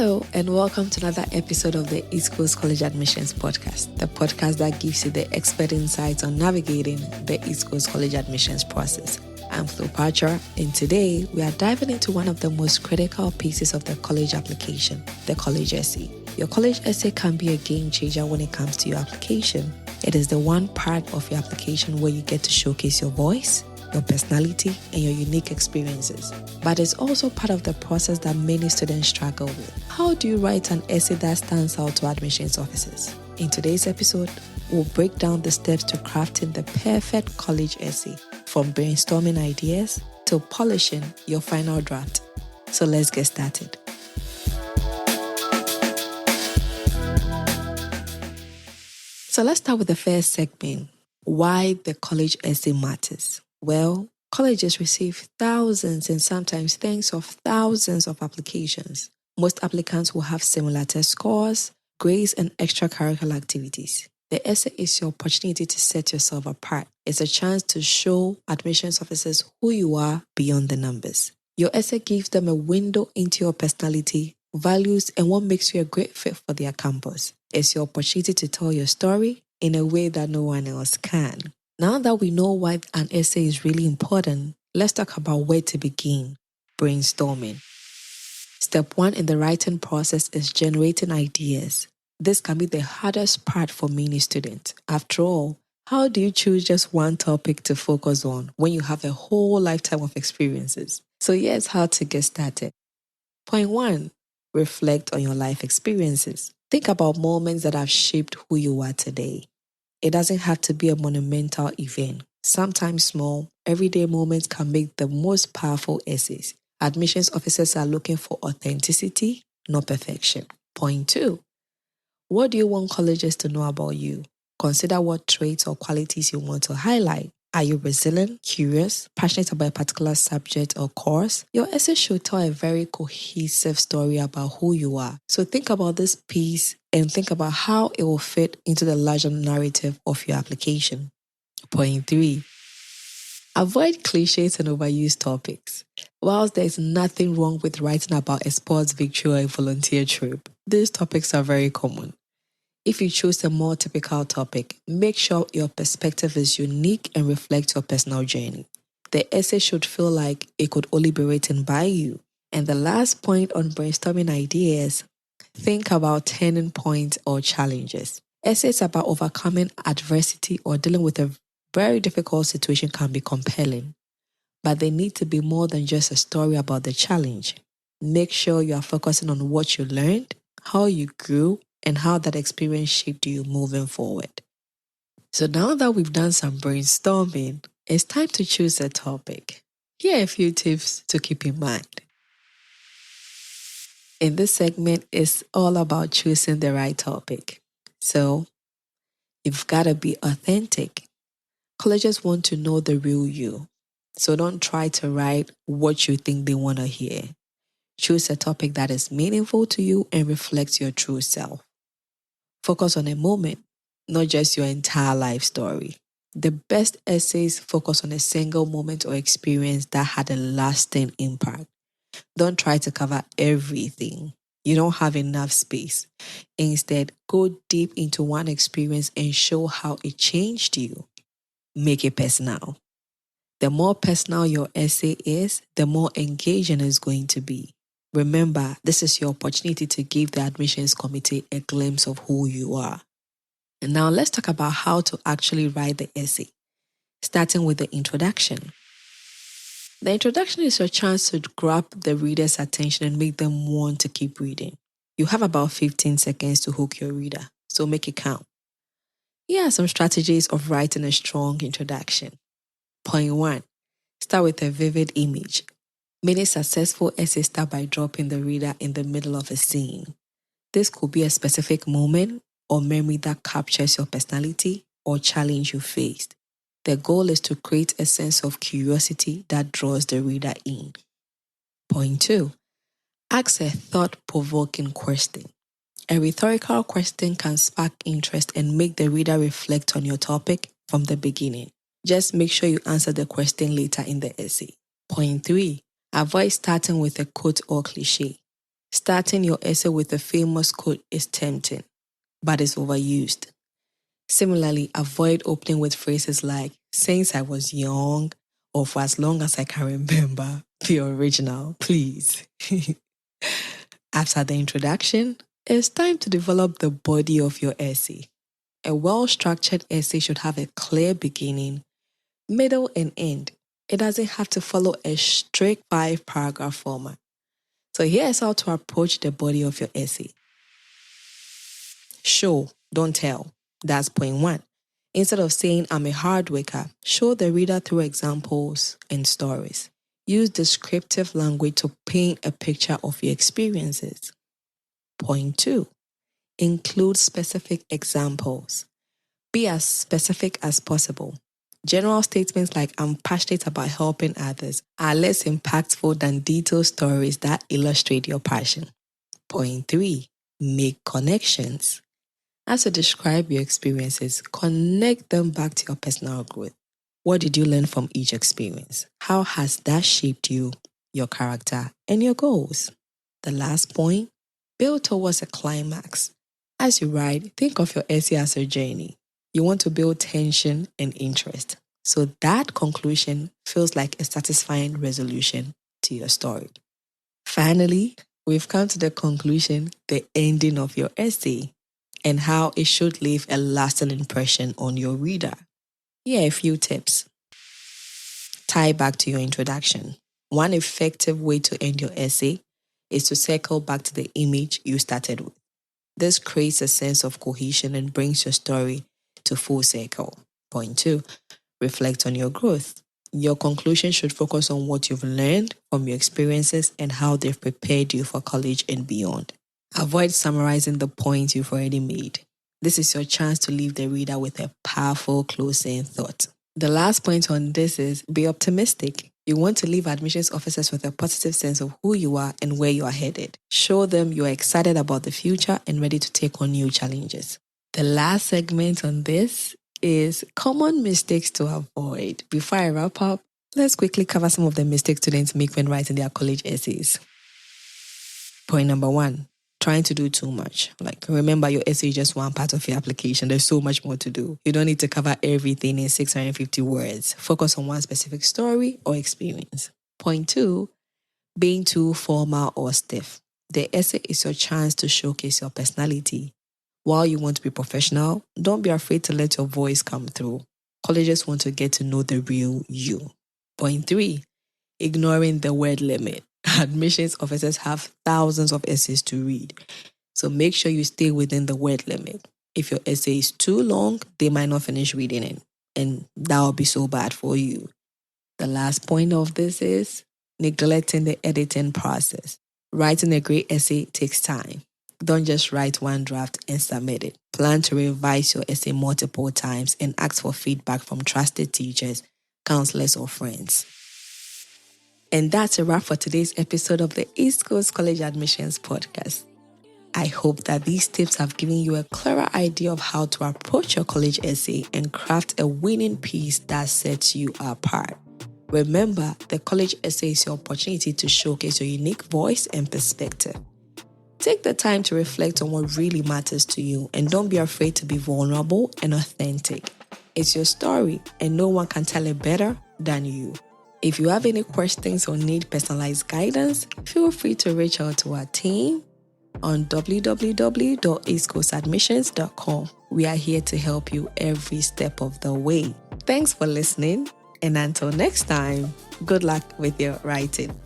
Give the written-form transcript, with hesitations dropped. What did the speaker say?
Hello, and welcome to another episode of the East Coast College Admissions Podcast, the podcast that gives you the expert insights on navigating the East Coast College admissions process. I'm Cleopatra, and today we are diving into one of the most critical pieces of the college application, the college essay. Your college essay can be a game changer when it comes to your application. It is the one part of your application where you get to showcase your voice, your personality, and your unique experiences. But it's also part of the process that many students struggle with. How do you write an essay that stands out to admissions officers? In today's episode, we'll break down the steps to crafting the perfect college essay, from brainstorming ideas to polishing your final draft. So let's get started. So let's start with the first segment, why the college essay matters. Well, colleges receive thousands and sometimes tens of thousands of applications. Most applicants will have similar test scores, grades, and extracurricular activities. The essay is your opportunity to set yourself apart. It's a chance to show admissions officers who you are beyond the numbers. Your essay gives them a window into your personality, values, and what makes you a great fit for their campus. It's your opportunity to tell your story in a way that no one else can. Now that we know why an essay is really important, let's talk about where to begin. Brainstorming. Step 1 in the writing process is generating ideas. This can be the hardest part for many students. After all, how do you choose just one topic to focus on when you have a whole lifetime of experiences? So here's how to get started. Point 1. Reflect on your life experiences. Think about moments that have shaped who you are today. It doesn't have to be a monumental event. Sometimes small, everyday moments can make the most powerful essays. Admissions officers are looking for authenticity, not perfection. Point 2. What do you want colleges to know about you? Consider what traits or qualities you want to highlight. Are you resilient, curious, passionate about a particular subject or course? Your essay should tell a very cohesive story about who you are. So think about this piece and think about how it will fit into the larger narrative of your application. Point 3. Avoid clichés and overused topics. Whilst there is nothing wrong with writing about a sports victory or a volunteer trip, these topics are very common. If you choose a more typical topic, make sure your perspective is unique and reflects your personal journey. The essay should feel like it could only be written by you. And the last point on brainstorming ideas, think about turning points or challenges. Essays about overcoming adversity or dealing with a very difficult situation can be compelling, but they need to be more than just a story about the challenge. Make sure you are focusing on what you learned, how you grew, and how that experience shaped you moving forward. So now that we've done some brainstorming, it's time to choose a topic. Here are a few tips to keep in mind. In this segment, it's all about choosing the right topic. So you've got to be authentic. Colleges want to know the real you. So don't try to write what you think they want to hear. Choose a topic that is meaningful to you and reflects your true self. Focus on a moment, not just your entire life story. The best essays focus on a single moment or experience that had a lasting impact. Don't try to cover everything. You don't have enough space. Instead, go deep into one experience and show how it changed you. Make it personal. The more personal your essay is, the more engaging it's going to be. Remember, this is your opportunity to give the admissions committee a glimpse of who you are. And now let's talk about how to actually write the essay, starting with the introduction. The introduction is your chance to grab the reader's attention and make them want to keep reading. You have about 15 seconds to hook your reader, so make it count. Here are some strategies of writing a strong introduction. Point 1. Start with a vivid image. Many successful essays start by dropping the reader in the middle of a scene. This could be a specific moment or memory that captures your personality or challenge you faced. The goal is to create a sense of curiosity that draws the reader in. Point 2. Ask a thought-provoking question. A rhetorical question can spark interest and make the reader reflect on your topic from the beginning. Just make sure you answer the question later in the essay. Point 3. Avoid starting with a quote or cliché. Starting your essay with a famous quote is tempting, but it's overused. Similarly, avoid opening with phrases like, since I was young, or for as long as I can remember. Be original, please. After the introduction, it's time to develop the body of your essay. A well-structured essay should have a clear beginning, middle, and end. It doesn't have to follow a strict 5-paragraph format. So here's how to approach the body of your essay. Show, don't tell. That's point 1. Instead of saying, I'm a hard worker, show the reader through examples and stories. Use descriptive language to paint a picture of your experiences. Point 2. Include specific examples. Be as specific as possible. General statements like, I'm passionate about helping others, are less impactful than detailed stories that illustrate your passion. Point 3. Make connections. As you describe your experiences, connect them back to your personal growth. What did you learn from each experience? How has that shaped you, your character, and your goals? The last point, build towards a climax. As you write, think of your essay as a journey. You want to build tension and interest, so that conclusion feels like a satisfying resolution to your story. Finally, we've come to the conclusion, the ending of your essay, and how it should leave a lasting impression on your reader. Here are a few tips. Tie back to your introduction. One effective way to end your essay is to circle back to the image you started with. This creates a sense of cohesion and brings your story to full circle. Point 2, reflect on your growth. Your conclusion should focus on what you've learned from your experiences and how they've prepared you for college and beyond. Avoid summarizing the points you've already made. This is your chance to leave the reader with a powerful closing thought. The last point on this is be optimistic. You want to leave admissions officers with a positive sense of who you are and where you are headed. Show them you are excited about the future and ready to take on new challenges. The last segment on this is common mistakes to avoid. Before I wrap up, let's quickly cover some of the mistakes students make when writing their college essays. Point number 1, trying to do too much. Remember, your essay is just one part of your application. There's so much more to do. You don't need to cover everything in 650 words. Focus on one specific story or experience. Point 2, being too formal or stiff. The essay is your chance to showcase your personality. While you want to be professional, don't be afraid to let your voice come through. Colleges want to get to know the real you. Point 3, ignoring the word limit. Admissions officers have thousands of essays to read, so make sure you stay within the word limit. If your essay is too long, they might not finish reading it, and that will be so bad for you. The last point of this is neglecting the editing process. Writing a great essay takes time. Don't just write one draft and submit it. Plan to revise your essay multiple times and ask for feedback from trusted teachers, counselors, or friends. And that's a wrap for today's episode of the East Coast College Admissions Podcast. I hope that these tips have given you a clearer idea of how to approach your college essay and craft a winning piece that sets you apart. Remember, the college essay is your opportunity to showcase your unique voice and perspective. Take the time to reflect on what really matters to you and don't be afraid to be vulnerable and authentic. It's your story and no one can tell it better than you. If you have any questions or need personalized guidance, feel free to reach out to our team on www.eastcoastadmissions.com. We are here to help you every step of the way. Thanks for listening, and until next time, good luck with your writing.